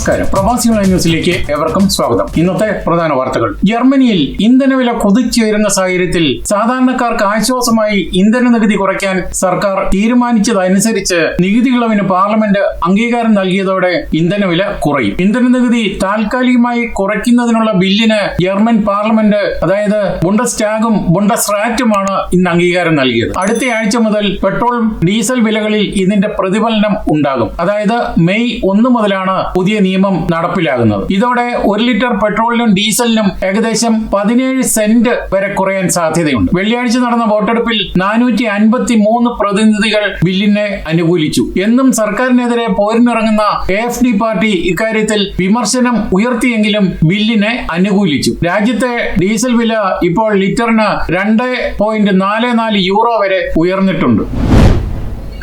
നമസ്കാരം. പ്രവാസികളുടെ ന്യൂസിലേക്ക് ഏവർക്കും സ്വാഗതം. ഇന്നത്തെ പ്രധാന വാർത്തകൾ. ജർമ്മനിയിൽ ഇന്ധനവില കുതിച്ചുയരുന്ന സാഹചര്യത്തിൽ സാധാരണക്കാർക്ക് ആശ്വാസമായി ഇന്ധന നികുതി കുറയ്ക്കാൻ സർക്കാർ തീരുമാനിച്ചതനുസരിച്ച് നികുതി ഇളവിന് പാർലമെന്റ് അംഗീകാരം നൽകിയതോടെ ഇന്ധനവില കുറയും. ഇന്ധന നികുതി താൽക്കാലികമായി കുറയ്ക്കുന്നതിനുള്ള ബില്ലിന് ജർമ്മൻ പാർലമെന്റ്, അതായത് ബുണ്ടസ്ടാഗും ബുണ്ടസ്റാറ്റുമാണ് ഇന്ന് അംഗീകാരം നൽകിയത്. അടുത്ത ആഴ്ച മുതൽ പെട്രോൾ, ഡീസൽ വിലകളിൽ ഇതിന്റെ പ്രതിഫലനം ഉണ്ടാകും. അതായത് മെയ് 1 മുതലാണ് പുതിയ നിയമം നടപ്പിലാകുന്നത്. ഇതോടെ 1 ലിറ്റർ പെട്രോളിനും ഡീസലിനും ഏകദേശം 17 സെന്റ് വരെ കുറയാൻ സാധ്യതയുണ്ട്. വെള്ളിയാഴ്ച നടന്ന വോട്ടെടുപ്പിൽ 453 പ്രതിനിധികൾ ബില്ലിനെ അനുകൂലിച്ചു. എന്നും സർക്കാരിനെതിരെ പോരിനിറങ്ങുന്ന AfD പാർട്ടി ഇക്കാര്യത്തിൽ വിമർശനം ഉയർത്തിയെങ്കിലും ബില്ലിനെ അനുകൂലിച്ചു. രാജ്യത്തെ ഡീസൽ വില ഇപ്പോൾ ലിറ്ററിന് 2.44 യൂറോ വരെ ഉയർന്നിട്ടുണ്ട്.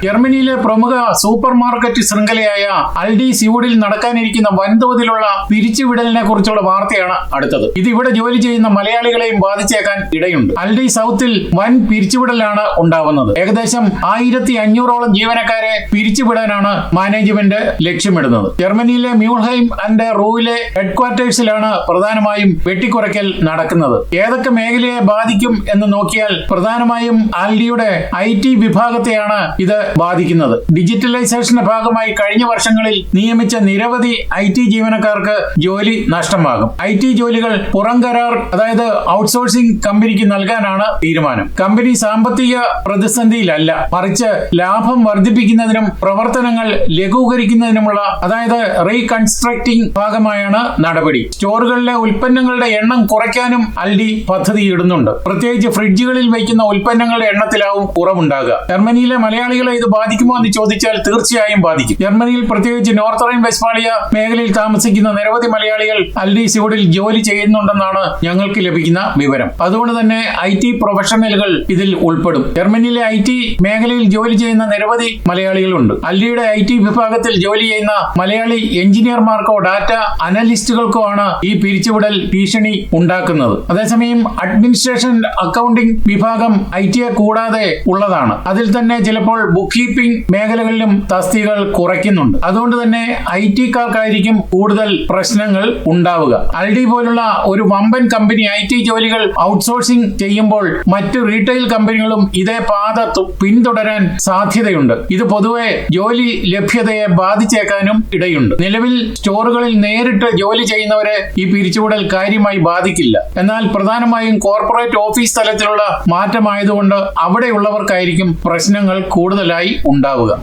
ജർമ്മനിയിലെ പ്രമുഖ സൂപ്പർ മാർക്കറ്റ് ശൃംഖലയായ അൽഡി സ്യൂഡിൽ നടക്കാനിരിക്കുന്ന വൻതോതിലുള്ള പിരിച്ചുവിടലിനെ കുറിച്ചുള്ള വാർത്തയാണ് അടുത്തത്. ഇത് ഇവിടെ ജോലി ചെയ്യുന്ന മലയാളികളെയും ബാധിച്ചേക്കാൻ ഇടയുണ്ട്. അൽഡി സൗത്തിൽ വൻ പിരിച്ചുവിടലാണ് ഉണ്ടാവുന്നത്. ഏകദേശം 1500ഓളം ജീവനക്കാരെ പിരിച്ചുവിടാനാണ് മാനേജ്മെന്റ് ലക്ഷ്യമിടുന്നത്. ജർമ്മനിയിലെ മ്യൂൾഹൈം ആൻഡ് റൂവിലെ ഹെഡ്ക്വാർട്ടേഴ്സിലാണ് പ്രധാനമായും വെട്ടിക്കുറയ്ക്കൽ നടക്കുന്നത്. ഏതൊക്കെ മേഖലയെ ബാധിക്കും എന്ന് നോക്കിയാൽ പ്രധാനമായും അൽഡിയുടെ IT വിഭാഗത്തെയാണ് ഇത് ബാധിക്കുന്നത്. ഡിജിറ്റലൈസേഷന്റെ ഭാഗമായി കഴിഞ്ഞ വർഷങ്ങളിൽ നിയമിച്ച നിരവധി IT ജീവനക്കാർക്ക് ജോലി നഷ്ടമാകും. IT ജോലികൾ പുറം കരാർ, അതായത് ഔട്ട്സോഴ്സിംഗ് കമ്പനിക്ക് നൽകാനാണ് തീരുമാനം. കമ്പനി സാമ്പത്തിക പ്രതിസന്ധിയിലല്ല, മറിച്ച് ലാഭം വർദ്ധിപ്പിക്കുന്നതിനും പ്രവർത്തനങ്ങൾ ലഘൂകരിക്കുന്നതിനുമുള്ള, അതായത് റീകൺസ്ട്രക്ടിംഗ് ഭാഗമായാണ് നടപടി. സ്റ്റോറുകളിലെ ഉൽപ്പന്നങ്ങളുടെ എണ്ണം കുറയ്ക്കാനും അൽഡി പദ്ധതിയിടുന്നുണ്ട്. പ്രത്യേകിച്ച് ഫ്രിഡ്ജുകളിൽ വയ്ക്കുന്ന ഉൽപ്പന്നങ്ങളുടെ എണ്ണത്തിലാവും കുറവുണ്ടാകുക. ജർമ്മനിയിലെ മലയാളികളെ ഇത് ബാധിക്കുമോ എന്ന് ചോദിച്ചാൽ തീർച്ചയായും ബാധിക്കും. ജർമ്മനിയിൽ പ്രത്യേകിച്ച് നോർത്ത് റൈൻ വെസ്റ്റ്ഫാലിയ മേഖലയിൽ താമസിക്കുന്ന നിരവധി മലയാളികൾ അൽഡി സ്യൂഡിൽ ജോലി ചെയ്യുന്നുണ്ടെന്നാണ് ഞങ്ങൾക്ക് ലഭിക്കുന്ന വിവരം. അതുകൊണ്ട് തന്നെ IT പ്രൊഫഷണലുകൾ ഇതിൽ ഉൾപ്പെടും. ജർമ്മനിയിലെ IT മേഖലയിൽ ജോലി ചെയ്യുന്ന നിരവധി മലയാളികളുണ്ട്. അൽഡിയുടെ IT വിഭാഗത്തിൽ ജോലി ചെയ്യുന്ന മലയാളി എഞ്ചിനീയർമാർക്കോ ഡാറ്റ അനലിസ്റ്റുകൾക്കോ ആണ് ഈ പിരിച്ചുവിടൽ ഭീഷണി ഉണ്ടാക്കുന്നത്. അതേസമയം അഡ്മിനിസ്ട്രേഷൻ, അക്കൗണ്ടിംഗ് വിഭാഗം IT കൂടാതെ ഉള്ളതാണ്. അതിൽ തന്നെ ചിലപ്പോൾ ബുക്ക് കീപ്പിംഗ് മേഖലകളിലും തസ്തികകൾ കുറയ്ക്കുന്നുണ്ട്. അതുകൊണ്ട് തന്നെ IT-കാർക്കായിരിക്കും കൂടുതൽ പ്രശ്നങ്ങൾ ഉണ്ടാവുക. അൽഡി പോലുള്ള ഒരു വമ്പൻ കമ്പനി IT ജോലികൾ ഔട്ട്സോഴ്സിംഗ് ചെയ്യുമ്പോൾ മറ്റ് റീറ്റെയിൽ കമ്പനികളും ഇതേ പാത പിന്തുടരാൻ സാധ്യതയുണ്ട്. ഇത് പൊതുവെ ജോലി ലഭ്യതയെ ബാധിച്ചേക്കാനും ഇടയുണ്ട്. നിലവിൽ സ്റ്റോറുകളിൽ നേരിട്ട് ജോലി ചെയ്യുന്നവരെ ഈ പിരിച്ചുവിടൽ കാര്യമായി ബാധിക്കില്ല. എന്നാൽ പ്രധാനമായും കോർപ്പറേറ്റ് ഓഫീസ് തലത്തിലുള്ള മാറ്റമായതുകൊണ്ട് അവിടെയുള്ളവർക്കായിരിക്കും പ്രശ്നങ്ങൾ കൂടുതലായി ഉണ്ടാവുക.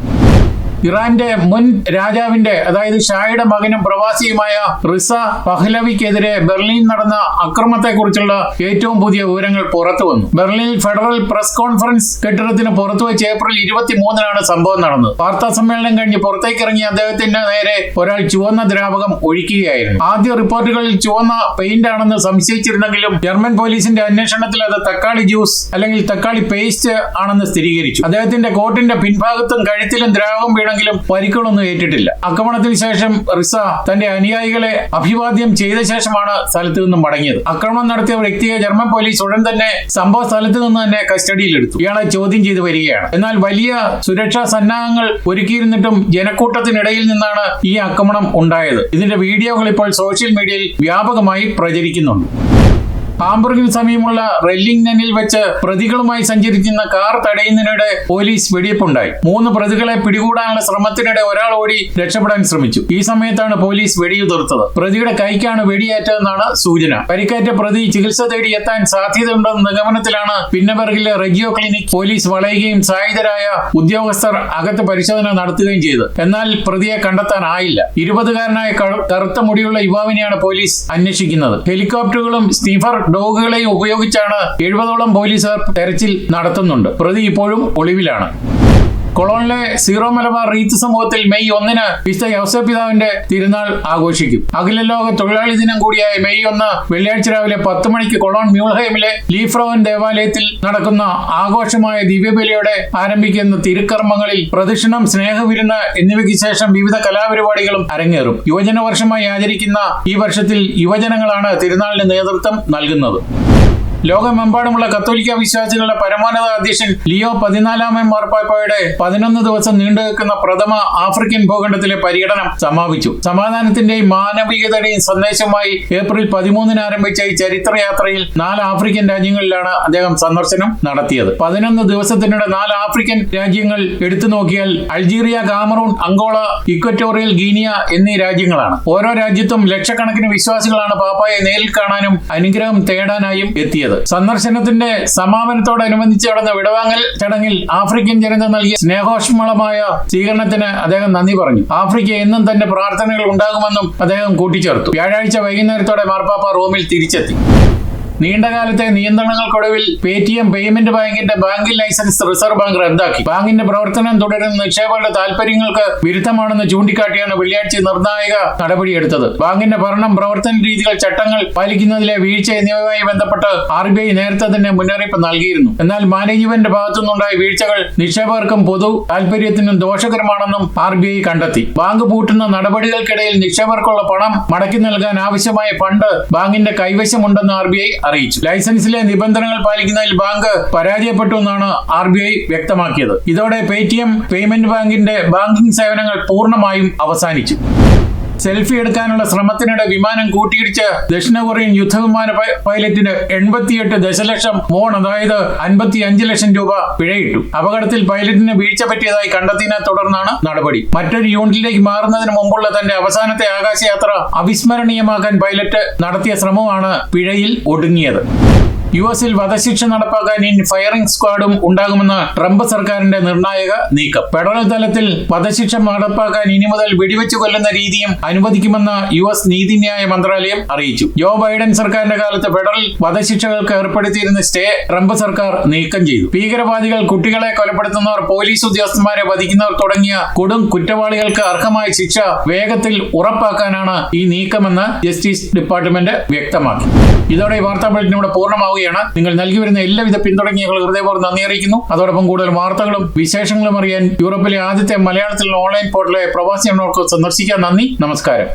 ഇറാന്റെ മുൻ രാജാവിന്റെ, അതായത് ഷായുടെ മകനും പ്രവാസിയുമായ റിസ പഹ്ലവിക്കെതിരെ ബെർലിൻ നടന്ന അക്രമത്തെക്കുറിച്ചുള്ള ഏറ്റവും പുതിയ വിവരങ്ങൾ പുറത്തു വന്നു. ബെർലിനിൽ ഫെഡറൽ പ്രസ് കോൺഫറൻസ് കെട്ടിടത്തിന് പുറത്തുവച്ച് ഏപ്രിൽ 23-നാണ് സംഭവം നടന്നത്. വാർത്താ സമ്മേളനം കഴിഞ്ഞ് പുറത്തേക്കിറങ്ങിയ അദ്ദേഹത്തിന്റെ നേരെ ഒരാൾ ചുവന്ന ദ്രാവകം ഒഴിക്കുകയായിരുന്നു. ആദ്യ റിപ്പോർട്ടുകളിൽ ചുവന്ന പെയിന്റ് ആണെന്ന് സംശയിച്ചിരുന്നെങ്കിലും ജർമ്മൻ പോലീസിന്റെ അന്വേഷണത്തിൽ അത് തക്കാളി ജ്യൂസ് അല്ലെങ്കിൽ തക്കാളി പേസ്റ്റ് ആണെന്ന് സ്ഥിരീകരിച്ചു. അദ്ദേഹത്തിന്റെ കോട്ടിന്റെ പിൻഭാഗത്തും കഴുത്തിലും ദ്രാവകം വീണെങ്കിലും പരിക്കുകളൊന്നും ഏറ്റിട്ടില്ല. ആക്രമണത്തിന് ശേഷം റിസ തന്റെ അനുയായികളെ അഭിവാദ്യം ചെയ്ത ശേഷമാണ് സ്ഥലത്ത് നിന്നും മടങ്ങിയത്. ആക്രമണം നടത്തിയ വ്യക്തിയെ ജർമ്മൻ പോലീസ് ഉടൻ തന്നെ സംഭവ സ്ഥലത്ത് നിന്ന് തന്നെ കസ്റ്റഡിയിലെടുത്തു. ഇയാളെ ചോദ്യം ചെയ്ത് വരികയാണ്. എന്നാൽ വലിയ സുരക്ഷാ സന്നാഹങ്ങൾ ഒരുക്കിയിരുന്നിട്ടും ജനക്കൂട്ടത്തിനിടയിൽ നിന്നാണ് ഈ ആക്രമണം ഉണ്ടായത്. ഇതിന്റെ വീഡിയോകൾ ഇപ്പോൾ സോഷ്യൽ മീഡിയയിൽ വ്യാപകമായി പ്രചരിക്കുന്നുണ്ട്. ഹാംബർഗിന് സമീപമുള്ള റെല്ലിംഗ്നനിൽ വെച്ച് പ്രതികളുമായി സഞ്ചരിക്കുന്ന കാർ തടയുന്നതിനിടെ പോലീസ് വെടിവെപ്പുണ്ടായി. 3 പ്രതികളെ പിടികൂടാനുള്ള ശ്രമത്തിനിടെ ഒരാൾ ഓടി രക്ഷപ്പെടാൻ ശ്രമിച്ചു. ഈ സമയത്താണ് പോലീസ് വെടിയുതിർത്തത്. പ്രതിയുടെ കൈക്കാണ് വെടിയേറ്റതെന്നാണ് സൂചന. പരിക്കേറ്റ പ്രതി ചികിത്സ തേടി എത്താൻ സാധ്യതയുണ്ടെന്ന നിഗമനത്തിലാണ് പിന്നബർഗിലെ റെജിയോ ക്ലിനിക് പോലീസ് വളയുകയും സായുധരായ ഉദ്യോഗസ്ഥർ അകത്ത് പരിശോധന നടത്തുകയും ചെയ്തു. എന്നാൽ പ്രതിയെ കണ്ടെത്താനായില്ല. 20-കാരനായ കറുത്ത മുടിയുള്ള യുവാവിനെയാണ് പോലീസ് അന്വേഷിക്കുന്നത്. ഹെലികോപ്റ്ററുകളും സ്നീഫർ ഡോഗുകളെയും ഉപയോഗിച്ചാണ് 70ഓളം പോലീസുകാർ തെരച്ചിൽ നടത്തുന്നുണ്ട്. പ്രതി ഇപ്പോഴും ഒളിവിലാണ്. കൊളോണിലെ സീറോ മലബാർ റീത്ത് സമൂഹത്തിൽ മെയ് 1-ന് വിശുദ്ധ യൗസേപ്പ് പിതാവിന്റെ തിരുനാൾ ആഘോഷിക്കും. അഖില ലോക തൊഴിലാളി ദിനം കൂടിയായ മെയ് 1 വെള്ളിയാഴ്ച രാവിലെ 10 മണിക്ക് കൊളോൺ മ്യൂൾഹൈമിലെ ലീഫ്രോവൻ ദേവാലയത്തിൽ നടക്കുന്ന ആഘോഷമായ ദിവ്യബലിയോടെ ആരംഭിക്കുന്ന തിരുക്കർമ്മങ്ങളിൽ പ്രദക്ഷിണം, സ്നേഹവിരുന്ന് എന്നിവയ്ക്ക് ശേഷം വിവിധ കലാപരിപാടികളും അരങ്ങേറും. യുവജന വർഷമായി ആചരിക്കുന്ന ഈ വർഷത്തിൽ യുവജനങ്ങളാണ് തിരുനാളിന് നേതൃത്വം നൽകുന്നത്. ലോകമെമ്പാടുമുള്ള കത്തോലിക്ക വിശ്വാസികളുടെ പരമോന്നത അധ്യക്ഷൻ ലിയോ 14 മാർപ്പാപ്പയുടെ 11 ദിവസം നീണ്ടുനിൽക്കുന്ന പ്രഥമ ആഫ്രിക്കൻ ഭൂഖണ്ഡത്തിലെ പര്യടനം സമാപിച്ചു. സമാധാനത്തിന്റെയും മാനവികതയുടെയും സന്ദേശവുമായി ഏപ്രിൽ 13 ആരംഭിച്ച ഈ ചരിത്രയാത്രയിൽ 4 ആഫ്രിക്കൻ രാജ്യങ്ങളിലാണ് അദ്ദേഹം സന്ദർശനം നടത്തിയത്. 11 ദിവസത്തിനിടെ 4 ആഫ്രിക്കൻ രാജ്യങ്ങൾ എടുത്തു നോക്കിയാൽ അൾജീരിയ, കാമറൂൺ, അങ്കോള, ഇക്വറ്റോറിയൽ ഗീനിയ എന്നീ രാജ്യങ്ങളാണ്. ഓരോ രാജ്യത്തും ലക്ഷക്കണക്കിന് വിശ്വാസികളാണ് പാപ്പായെ നേരിൽ കാണാനും അനുഗ്രഹം തേടാനായും എത്തിയത്. സന്ദർശനത്തിന്റെ സമാപനത്തോടനുബന്ധിച്ച് നടന്ന വിടവാങ്ങൽ ചടങ്ങിൽ ആഫ്രിക്കൻ ജനത നൽകിയ സ്നേഹോഷ്മളമായ സ്വീകരണത്തിന് അദ്ദേഹം നന്ദി പറഞ്ഞു. ആഫ്രിക്ക എന്നും തന്റെ പ്രാർത്ഥനകൾ ഉണ്ടാകുമെന്നും അദ്ദേഹം കൂട്ടിച്ചേർത്തു. വ്യാഴാഴ്ച വൈകുന്നേരത്തോടെ മാർപ്പാപ്പ റോമിൽ തിരിച്ചെത്തി. നീണ്ടകാലത്തെ നിയന്ത്രണങ്ങൾക്കൊടുവിൽ പേടിഎം പേയ്മെന്റ് ബാങ്കിന്റെ ബാങ്കിംഗ് ലൈസൻസ് റിസർവ് ബാങ്ക് റദ്ദാക്കി. ബാങ്കിന്റെ പ്രവർത്തനം തുടരുന്ന നിക്ഷേപകരുടെ താൽപര്യങ്ങൾക്ക് വിരുദ്ധമാണെന്ന് ചൂണ്ടിക്കാട്ടിയാണ് വെള്ളിയാഴ്ച നിർണായക നടപടിയെടുത്തത്. ബാങ്കിന്റെ ഭരണം, പ്രവർത്തന രീതികൾ, ചട്ടങ്ങൾ പാലിക്കുന്നതിലെ വീഴ്ച എന്നിവയുമായി ബന്ധപ്പെട്ട് RBI നേരത്തെ തന്നെ മുന്നറിയിപ്പ് നൽകിയിരുന്നു. എന്നാൽ മാനേജ്മെന്റിന്റെ ഭാഗത്തുനിന്നുണ്ടായ വീഴ്ചകൾ നിക്ഷേപകർക്കും പൊതു താൽപര്യത്തിനും ദോഷകരമാണെന്നും RBI കണ്ടെത്തി. ബാങ്ക് പൂട്ടുന്ന നടപടികൾക്കിടയിൽ നിക്ഷേപകർക്കുള്ള പണം മടക്കി നൽകാൻ ആവശ്യമായ ഫണ്ട് ബാങ്കിന്റെ കൈവശമുണ്ടെന്ന് RBI അറിയിച്ചു. ലൈസൻസിലെ നിബന്ധനകൾ പാലിക്കുന്നതിൽ ബാങ്ക് പരാജയപ്പെട്ടു എന്നാണ് RBI വ്യക്തമാക്കിയത്. ഇതോടെ പേടിഎം പേയ്മെന്റ് ബാങ്കിന്റെ ബാങ്കിംഗ് സേവനങ്ങൾ പൂർണ്ണമായും അവസാനിച്ചു. സെൽഫി എടുക്കാനുള്ള ശ്രമത്തിനിടെ വിമാനം കൂട്ടിയിടിച്ച് ദക്ഷിണ കൊറിയൻ യുദ്ധവിമാന പൈലറ്റിന് 88 ദശലക്ഷം വോൺ, അതായത് 55 ലക്ഷം രൂപ പിഴയിട്ടു. അപകടത്തിൽ പൈലറ്റിന് വീഴ്ച പറ്റിയതായി കണ്ടെത്തിയതിനെ തുടർന്നാണ് നടപടി. മറ്റൊരു യൂണിറ്റിലേക്ക് മാറുന്നതിന് മുമ്പുള്ള തന്റെ അവസാനത്തെ ആകാശയാത്ര അവിസ്മരണീയമാക്കാൻ പൈലറ്റ് നടത്തിയ ശ്രമമാണ് പിഴയിൽ ഒടുങ്ങിയത്. US-ൽ വധശിക്ഷ നടപ്പാക്കാൻ ഇനി ഫയറിംഗ് സ്ക്വാഡും ഉണ്ടാകുമെന്ന് ട്രംപ് സർക്കാരിന്റെ നിർണായക നീക്കം. ഫെഡറൽ തലത്തിൽ വധശിക്ഷ നടപ്പാക്കാൻ ഇനി മുതൽ വെടിവെച്ചു കൊല്ലുന്ന രീതിയും അനുവദിക്കുമെന്ന് US നീതിന്യായ മന്ത്രാലയം അറിയിച്ചു. ജോ ബൈഡൻ സർക്കാരിന്റെ കാലത്ത് ഫെഡറൽ വധശിക്ഷകൾക്ക് ഏർപ്പെടുത്തിയിരുന്ന സ്റ്റേ ട്രംപ് സർക്കാർ നീക്കം ചെയ്തു. ഭീകരവാദികൾ, കുട്ടികളെ കൊലപ്പെടുത്തുന്നവർ, പോലീസ് ഉദ്യോഗസ്ഥന്മാരെ വധിക്കുന്നവർ തുടങ്ങിയ കൊടും കുറ്റവാളികൾക്ക് അർഹമായ ശിക്ഷ വേഗത്തിൽ ഉറപ്പാക്കാനാണ് ഈ നീക്കമെന്ന് ജസ്റ്റിസ് ഡിപ്പാർട്ട്മെന്റ് വ്യക്തമാക്കി. ഇതോടെ ഈ വാർത്താ ബുള്ളറ്റിൻ ഇവിടെ പൂർണ്ണമാവുകയാണ്. നിങ്ങൾ നൽകി വരുന്ന എല്ലാവിധ പിന്തുണയ്ക്കും ഞങ്ങൾ ഹൃദയപൂർവ്വം നന്ദി അറിയിക്കുന്നു. അതോടൊപ്പം കൂടുതൽ വാർത്തകളും വിശേഷങ്ങളും അറിയാൻ യൂറോപ്പിലെ ആദ്യത്തെ മലയാളത്തിലുള്ള ഓൺലൈൻ പോർട്ടലായ പ്രവാസി സന്ദർശിക്കാൻ നന്ദി. നമസ്കാരം.